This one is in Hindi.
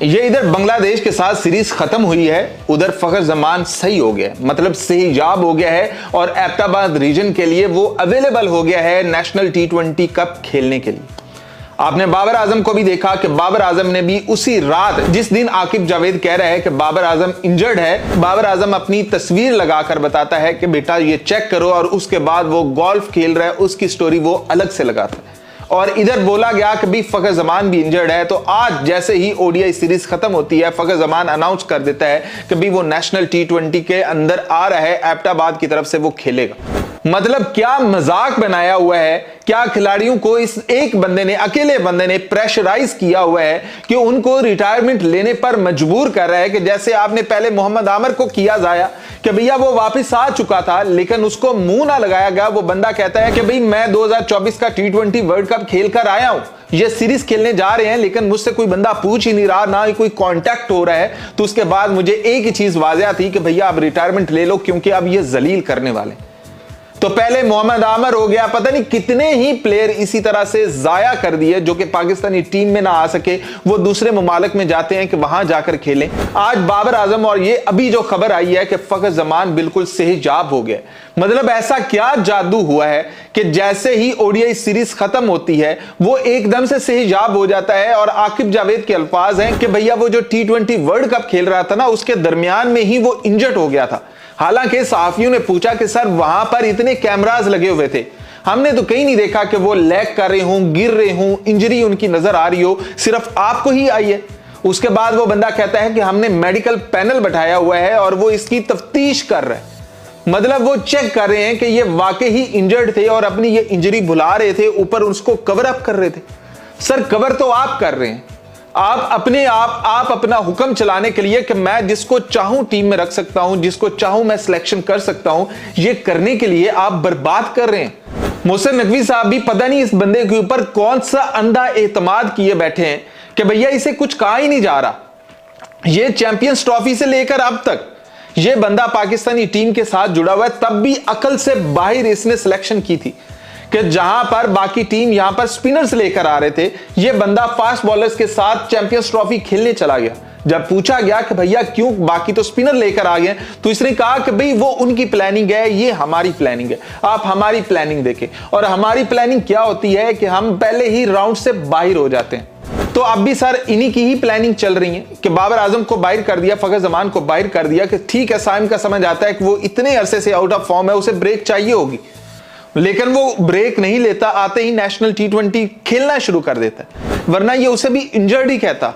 ये इधर बांग्लादेश के साथ सीरीज खत्म हुई है, उधर फखर जमान सही हो गया, मतलब सेहजाब हो गया है और एबटाबाद रीजन के लिए वो अवेलेबल हो गया है नेशनल T20 कप खेलने के लिए। आपने बाबर आजम को भी देखा कि बाबर आजम ने भी उसी रात जिस दिन आकिब जावेद कह रहा है कि बाबर आजम इंजर्ड है, बाबर आजम अपनी तस्वीर लगाकर बताता है कि बेटा ये चेक करो, और उसके बाद वो गोल्फ खेल रहा है, उसकी स्टोरी वो अलग से लगाता है। और इधर बोला गया कि भी फखर जमान भी इंजर्ड है, तो आज जैसे ही ओडीआई सीरीज खत्म होती है, फखर जमान अनाउंस कर देता है कि भी वो नेशनल T20 के अंदर आ रहा है, एबटाबाद की तरफ से वो खेलेगा। मतलब क्या मजाक बनाया हुआ है, क्या खिलाड़ियों को इस एक बंदे ने, अकेले बंदे ने प्रेशराइज किया हुआ है कि उनको रिटायरमेंट लेने पर मजबूर कर रहा है। कि जैसे आपने पहले मोहम्मद आमिर को किया जाया कि भैया वो वापस आ चुका था लेकिन उसको मुंह ना लगाया गया, वो बंदा कहता है कि भाई मैं 2024 का T20 वर्ल्ड कप खेल कर आया हूं, ये सीरीज खेलने जा रहे हैं लेकिन मुझसे कोई बंदा पूछ ही नहीं रहा, ना ही कोई कांटेक्ट हो रहा है। तो उसके बाद मुझे एक ही चीज वाज़ेह थी कि भैया आप रिटायरमेंट ले लो, क्योंकि अब ये जलील करने वाले। तो पहले मोहम्मद आमिर हो गया, पता नहीं कितने ही प्लेयर इसी तरह से जाया कर दिए जो कि पाकिस्तानी टीम में ना आ सके, वो दूसरे ममालिक में जाते हैं कि वहां जाकर खेलें। आज बाबर आजम, और ये अभी जो खबर आई है कि फखर जमान बिल्कुल सेहजाब हो गया। मतलब ऐसा क्या जादू हुआ है कि जैसे ही ओडीआई सीरीज खत्म होती है वो एकदम से सेहजाब हो जाता है। और आकिब जावेद के अल्फाज हैं कि भैया वो जो T20 वर्ल्ड कप खेल रहा था ना, उसके दरमियान में ही वो इंजर्ड हो गया था। हालांकि सहाफियों ने पूछा कि सर वहां पर इतने कैमरास लगे हुए थे, हमने तो कहीं नहीं देखा कि वो लैग कर रहे हों, गिर रहे हों, इंजरी उनकी नजर आ रही हो, सिर्फ आपको ही आई है। उसके बाद वो बंदा कहता है कि हमने मेडिकल पैनल बैठाया हुआ है और वो इसकी तफ्तीश कर रहा है। मतलब वो चेक कर रहे हैं कि ये वाकई ही इंजर्ड थे और अपनी ये इंजरी भुला रहे थे, ऊपर उसको कवर अप कर रहे थे। सर कवर तो आप कर रहे हैं, आप अपना हुक्म चलाने के लिए कि मैं जिसको चाहूं टीम में रख सकता हूं, जिसको चाहूं मैं सिलेक्शन कर सकता हूं, ये करने के लिए आप बर्बाद कर रहे हैं। मोहसिन नकवी साहब भी पता नहीं इस बंदे के ऊपर कौन सा अंधा एतमाद किए बैठे हैं कि भैया इसे कुछ कहा ही नहीं जा रहा। ये चैंपियंस ट्रॉफी से लेकर अब तक ये बंदा पाकिस्तानी टीम के साथ जुड़ा हुआ है, तब भी अकल से बाहर इसने सिलेक्शन की थी कि जहां पर बाकी टीम यहां पर स्पिनर्स लेकर आ रहे थे, ये बंदा फास्ट बॉलर्स के साथ चैंपियंस ट्रॉफी खेलने चला गया। जब पूछा गया कि भैया क्यों, बाकी तो स्पिनर लेकर आ गए, तो इसने कहा कि भाई वो उनकी प्लानिंग है, ये हमारी प्लानिंग है, आप हमारी प्लानिंग देखें। और हमारी प्लानिंग क्या होती है कि हम पहले ही राउंड से बाहर हो जाते हैं। तो अब भी सर इन्हीं की ही प्लानिंग चल रही है कि बाबर आजम को बाहर कर दिया, फखर जमान को बाहर कर दिया कि ठीक है, साइम का समझ आता है कि वो इतने अरसे से आउट ऑफ फॉर्म है, उसे ब्रेक चाहिए होगी, लेकिन वो ब्रेक नहीं लेता, आते ही नेशनल T20 खेलना शुरू कर देता है, वरना ये उसे भी इंजर्ड ही कहता।